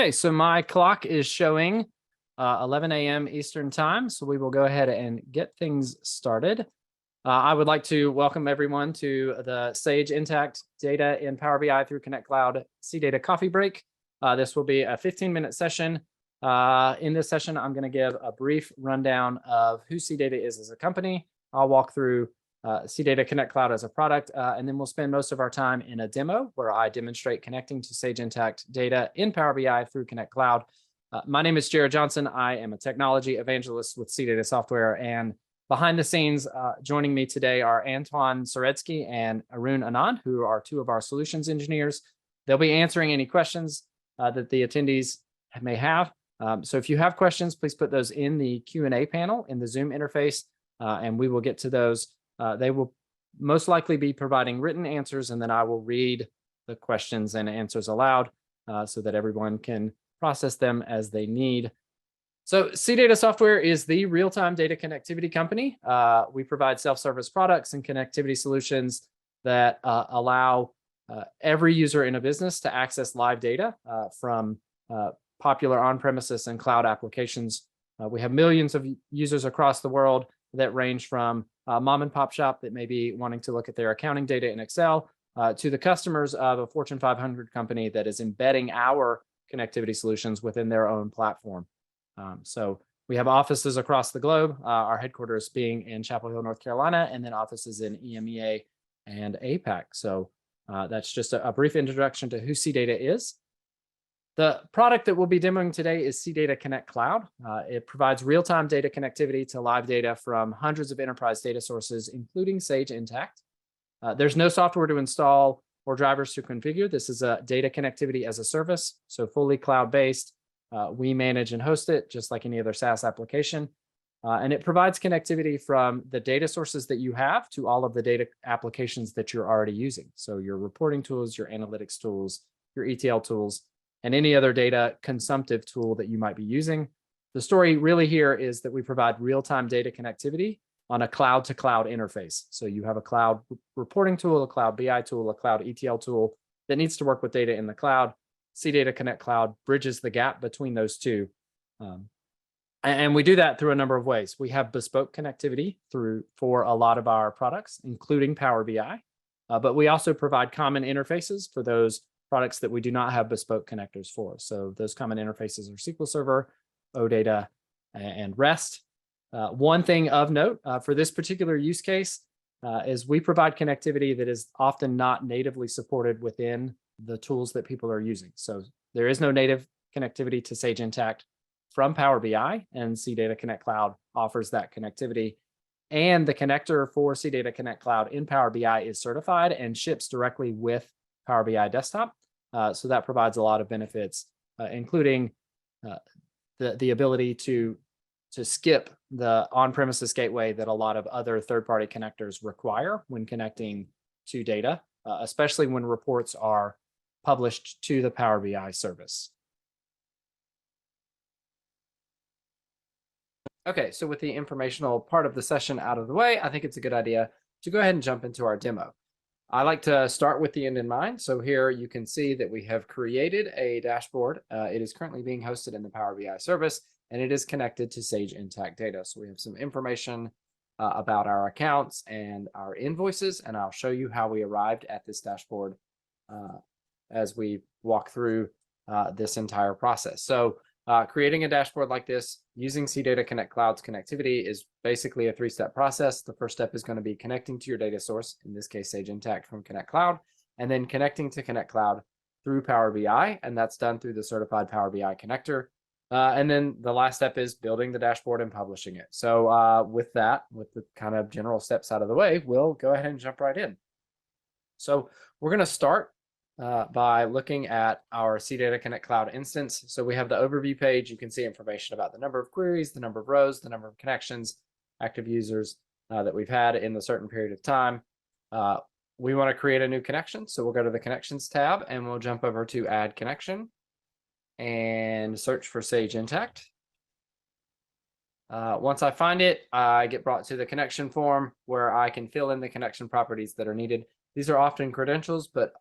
Okay, so my clock is showing 11 a.m. Eastern time, so we will go ahead and get things started. I would like to welcome everyone to the Sage Intacct Data in Power BI through Connect Cloud CData Coffee Break. This will be a 15-minute session. In this session, I'm going to give a brief rundown of who CData is as a company. I'll walk through CData Connect Cloud as a product, and then we'll spend most of our time in a demo where I demonstrate connecting to Sage Intacct data in Power BI through Connect Cloud. My name is Jared Johnson. I am a technology evangelist with CData Software, and behind the scenes, joining me today are Antoine Soretsky and Arun Anand, who are two of our solutions engineers. They'll be answering any questions that the attendees may have. So if you have questions, please put those in the Q&A panel in the Zoom interface, and we will get to those. They will most likely be providing written answers, and then I will read the questions and answers aloud so that everyone can process them as they need. So CData Software is the real-time data connectivity company. We provide self-service products and connectivity solutions that allow every user in a business to access live data from popular on-premises and cloud applications. We have millions of users across the world that range from a mom and pop shop that may be wanting to look at their accounting data in Excel to the customers of a Fortune 500 company that is embedding our connectivity solutions within their own platform. So we have offices across the globe, our headquarters being in Chapel Hill, North Carolina, and then offices in EMEA and APAC. So that's just a brief introduction to who CData is. The product that we'll be demoing today is CData Connect Cloud. It provides real-time data connectivity to live data from hundreds of enterprise data sources, including Sage Intacct. There's no software to install or drivers to configure. This is a data connectivity as a service, so fully cloud-based. We manage and host it just like any other SaaS application. And it provides connectivity from the data sources that you have to all of the data applications that you're already using. So your reporting tools, your analytics tools, your ETL tools, and any other data consumptive tool that you might be using. The story really here is that we provide real-time data connectivity on a cloud-to-cloud interface. So you have a cloud reporting tool, a cloud BI tool, a cloud ETL tool that needs to work with data in the cloud. CData Connect Cloud bridges the gap between those two. And we do that through a number of ways. We have bespoke connectivity for a lot of our products, including Power BI, but we also provide common interfaces for those products that we do not have bespoke connectors for. So those common interfaces are SQL Server, OData, and REST. One thing of note for this particular use case is we provide connectivity that is often not natively supported within the tools that people are using. So there is no native connectivity to Sage Intacct from Power BI, and CData Connect Cloud offers that connectivity. And the connector for CData Connect Cloud in Power BI is certified and ships directly with Power BI Desktop. So that provides a lot of benefits, including the ability to skip the on-premises gateway that a lot of other third-party connectors require when connecting to data, especially when reports are published to the Power BI service. Okay, so with the informational part of the session out of the way, I think it's a good idea to go ahead and jump into our demo. I like to start with the end in mind. So here you can see that we have created a dashboard. It is currently being hosted in the Power BI service, and it is connected to Sage Intacct data. So we have some information about our accounts and our invoices, and I'll show you how we arrived at this dashboard as we walk through this entire process. So creating a dashboard like this using CData Connect Cloud's connectivity is basically a three-step process. The first step is going to be connecting to your data source, in this case, Sage Intacct from Connect Cloud, and then connecting to Connect Cloud through Power BI, and that's done through the certified Power BI connector. And then the last step is building the dashboard and publishing it. So with the kind of general steps out of the way, we'll go ahead and jump right in. So we're going to start by looking at our CData Connect Cloud instance. So we have the overview page. You can see information about the number of queries, the number of rows, the number of connections, active users that we've had in a certain period of time. We want to create a new connection. So we'll go to the Connections tab and we'll jump over to Add Connection and search for Sage Intacct. Once I find it, I get brought to the connection form where I can fill in the connection properties that are needed. These are often credentials, but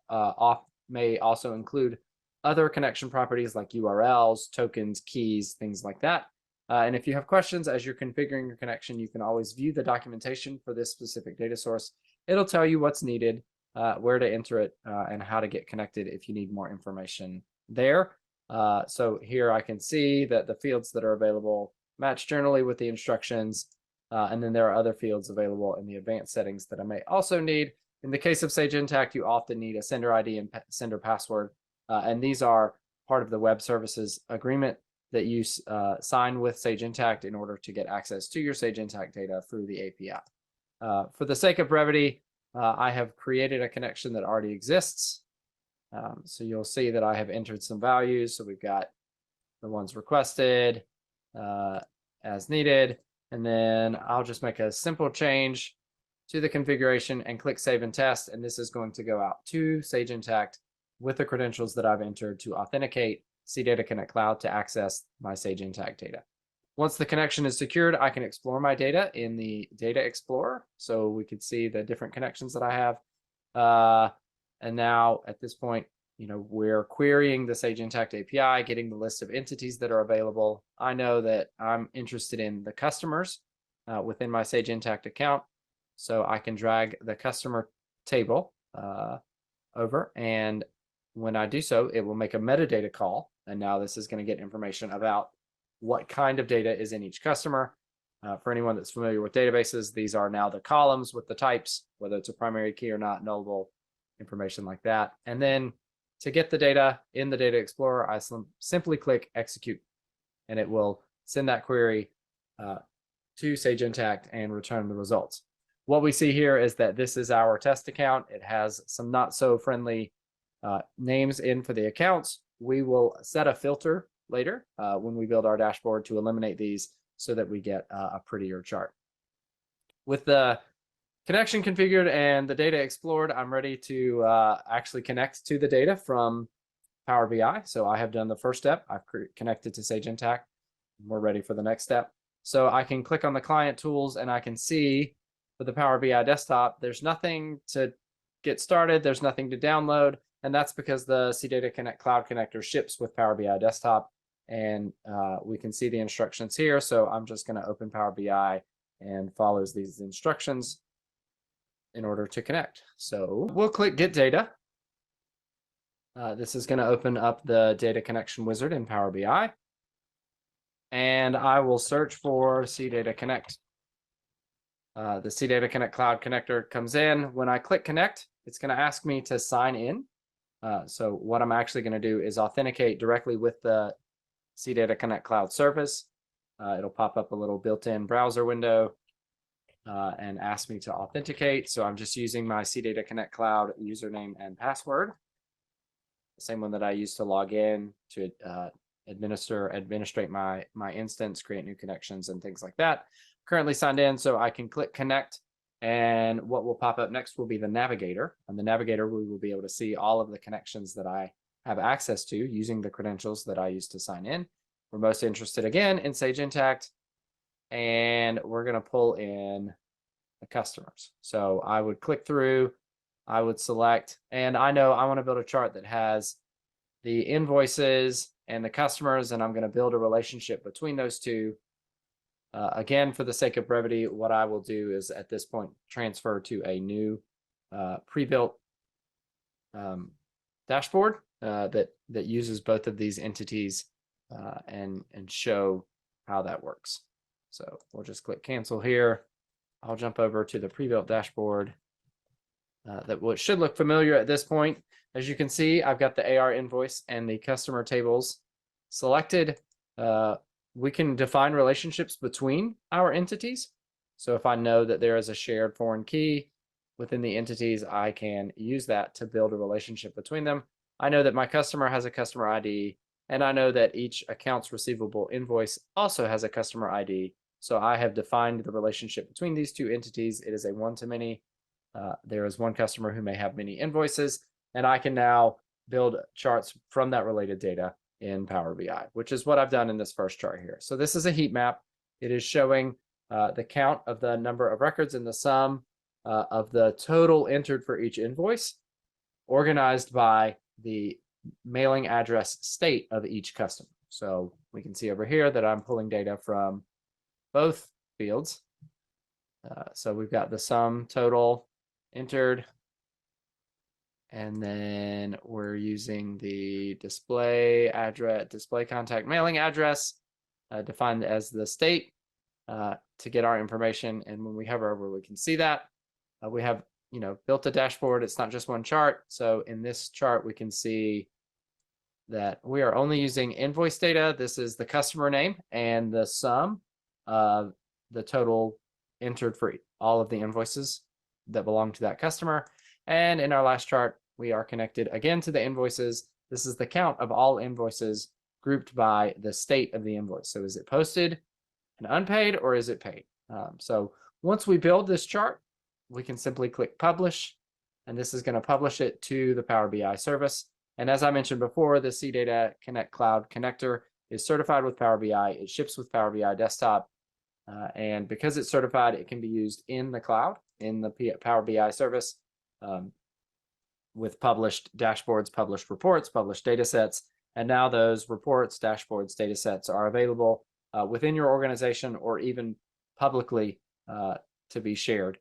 may also include other connection properties like URLs, tokens, keys, things like that. And if you have questions as you're configuring your connection, you can always view the documentation for this specific data source. It'll tell you what's needed, where to enter it, and how to get connected if you need more information there. So here I can see that the fields that are available match generally with the instructions. And then there are other fields available in the advanced settings that I may also need. In the case of Sage Intacct, you often need a sender ID and sender password. And these are part of the web services agreement that you sign with Sage Intacct in order to get access to your Sage Intacct data through the API. For the sake of brevity, I have created a connection that already exists. So you'll see that I have entered some values. So we've got the ones requested as needed. And then I'll just make a simple change to the configuration and click Save and Test. And this is going to go out to Sage Intacct with the credentials that I've entered to authenticate CData Connect Cloud to access my Sage Intacct data. Once the connection is secured, I can explore my data in the Data Explorer. So we could see the different connections that I have. And now at this point, we're querying the Sage Intacct API, getting the list of entities that are available. I know that I'm interested in the customers within my Sage Intacct account. So I can drag the customer table over, and when I do so, it will make a metadata call. And now this is going to get information about what kind of data is in each customer. For anyone that's familiar with databases, these are now the columns with the types, whether it's a primary key or not, nullable, information like that. And then to get the data in the Data Explorer, I simply click Execute, and it will send that query to Sage Intacct and return the results. What we see here is that this is our test account. It has some not so friendly names in for the accounts. We will set a filter later when we build our dashboard to eliminate these so that we get a prettier chart. With the connection configured and the data explored, I'm ready to actually connect to the data from Power BI. So I have done the first step. I've connected to Sage Intacct. We're ready for the next step. So I can click on the client tools and I can see for the Power BI desktop, there's nothing to get started. There's nothing to download. And that's because the CData Connect Cloud connector ships with Power BI desktop. And we can see the instructions here. So I'm just going to open Power BI and follows these instructions in order to connect. So we'll click Get Data. This is going to open up the data connection wizard in Power BI. And I will search for CData Connect. The CData Connect Cloud connector comes in. When I click Connect, it's going to ask me to sign in. So what I'm actually going to do is authenticate directly with the CData Connect Cloud service. It'll pop up a little built-in browser window and ask me to authenticate. So I'm just using my CData Connect Cloud username and password, the same one that I used to log in to administrate my instance, create new connections and things like that. Currently signed in, so I can click Connect, and what will pop up next will be the navigator. On the navigator, we will be able to see all of the connections that I have access to using the credentials that I used to sign in. We're most interested again in Sage Intacct, and we're going to pull in the customers. So I would click through, I would select, and I know I want to build a chart that has the invoices and the customers, and I'm going to build a relationship between those two. Again, for the sake of brevity, what I will do is at this point transfer to a new pre-built dashboard that uses both of these entities and show how that works. So we'll just click cancel here. I'll jump over to the pre-built dashboard that should look familiar at this point. As you can see, I've got the AR invoice and the customer tables selected. We can define relationships between our entities. So if I know that there is a shared foreign key within the entities, I can use that to build a relationship between them. I know that my customer has a customer ID, and I know that each accounts receivable invoice also has a customer ID. So I have defined the relationship between these two entities. It is a one-to-many. There is one customer who may have many invoices, and I can now build charts from that related data in Power BI, which is what I've done in this first chart here. So this is a heat map. It is showing the count of the number of records and the sum of the total entered for each invoice, organized by the mailing address state of each customer. So we can see over here that I'm pulling data from both fields. So we've got the sum total entered, and then we're using the display address, display contact mailing address defined as the state to get our information. And when we hover over, we can see that we have built a dashboard. It's not just one chart. So in this chart, we can see that we are only using invoice data. This is the customer name and the sum of the total entered for all of the invoices that belong to that customer. And in our last chart, we are connected again to the invoices. This is the count of all invoices grouped by the state of the invoice. So is it posted and unpaid, or is it paid? So once we build this chart, we can simply click publish, and this is going to publish it to the Power BI service. And as I mentioned before, the CData Connect Cloud connector is certified with Power BI. It ships with Power BI Desktop. And because it's certified, it can be used in the cloud, in the Power BI service, with published dashboards, published reports, published data sets. And now those reports, dashboards, data sets are available within your organization or even publicly to be shared.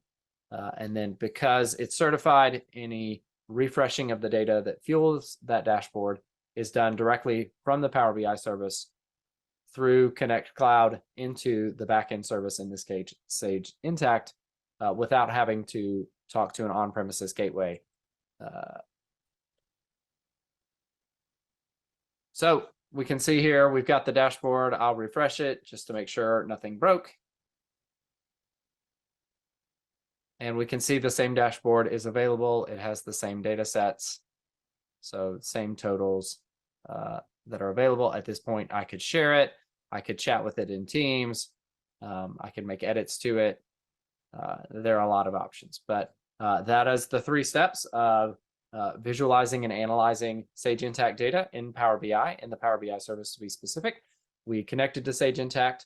And then because it's certified, any refreshing of the data that fuels that dashboard is done directly from the Power BI service through Connect Cloud into the backend service, in this case, Sage Intacct, without having to talk to an on-premises gateway. So we can see here, we've got the dashboard. I'll refresh it just to make sure nothing broke. And we can see the same dashboard is available. It has the same data sets. So same totals that are available at this point. I could share it. I could chat with it in Teams. I can make edits to it. There are a lot of options, but that is the 3 steps of visualizing and analyzing Sage Intacct data in Power BI, in the Power BI service to be specific. We connected to Sage Intacct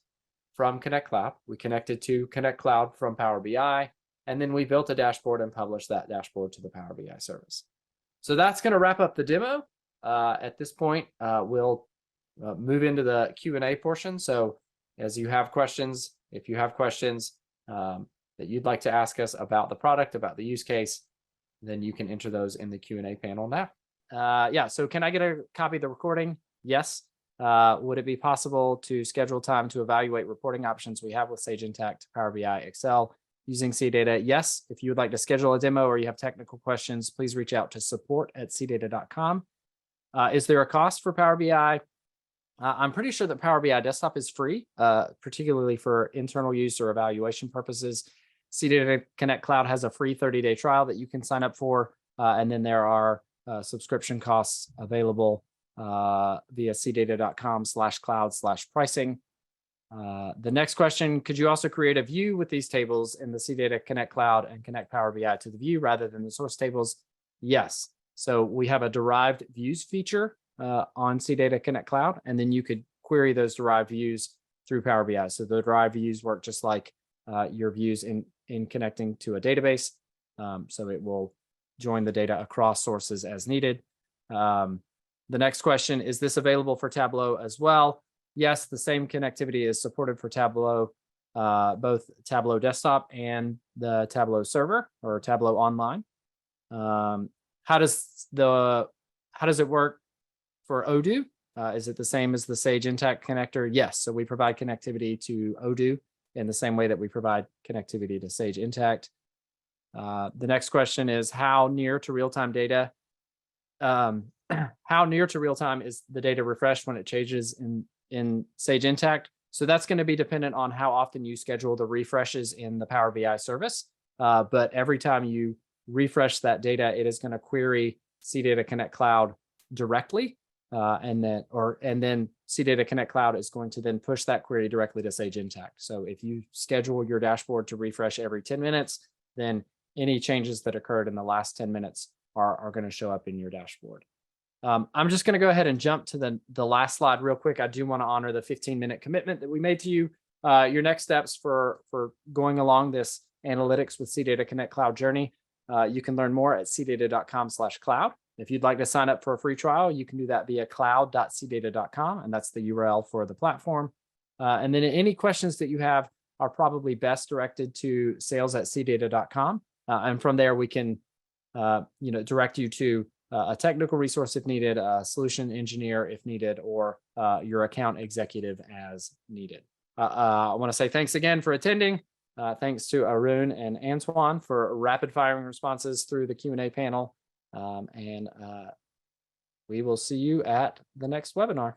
from Connect Cloud. We connected to Connect Cloud from Power BI, and then we built a dashboard and published that dashboard to the Power BI service. So that's going to wrap up the demo. At this point, we'll move into the Q&A portion. So as you have questions, if you have questions that you'd like to ask us about the product, about the use case, then you can enter those in the Q&A panel now. Yeah, so can I get a copy of the recording? Yes. Would it be possible to schedule time to evaluate reporting options we have with Sage Intacct, Power BI, Excel using CData? Yes. If you would like to schedule a demo or you have technical questions, please reach out to support@cdata.com. Is there a cost for Power BI? I'm pretty sure that Power BI Desktop is free, particularly for internal use or evaluation purposes. CData Connect Cloud has a free 30-day trial that you can sign up for, and then there are subscription costs available via cdata.com/cloud/pricing. The next question, could you also create a view with these tables in the CData Connect Cloud and connect Power BI to the view rather than the source tables? Yes. So we have a derived views feature on CData Connect Cloud, and then you could query those derived views through Power BI. So the derived views work just like your views in connecting to a database. So it will join the data across sources as needed. The next question, is this available for Tableau as well? Yes, the same connectivity is supported for Tableau, both Tableau Desktop and the Tableau server or Tableau Online. How does it work for Odoo? Is it the same as the Sage Intacct connector? Yes. So we provide connectivity to Odoo in the same way that we provide connectivity to Sage Intacct. The next question is how near to real-time data? How near to real-time is the data refreshed when it changes in Sage Intacct? So that's going to be dependent on how often you schedule the refreshes in the Power BI service. But every time you refresh that data, it is going to query CData Connect Cloud directly. And then CData Connect Cloud is going to then push that query directly to Sage Intacct. So if you schedule your dashboard to refresh every 10 minutes, then any changes that occurred in the last 10 minutes are going to show up in your dashboard. I'm just going to go ahead and jump to the last slide real quick. I do want to honor the 15-minute commitment that we made to you. Your next steps for going along this analytics with CData Connect Cloud journey, you can learn more at cdata.com/cloud. If you'd like to sign up for a free trial, you can do that via cloud.cdata.com, and that's the URL for the platform. And then any questions that you have are probably best directed to sales@cdata.com. And from there, we can direct you to a technical resource if needed, a solution engineer if needed, or your account executive as needed. I want to say thanks again for attending. Thanks to Arun and Antoine for rapid firing responses through the Q&A panel. And we will see you at the next webinar.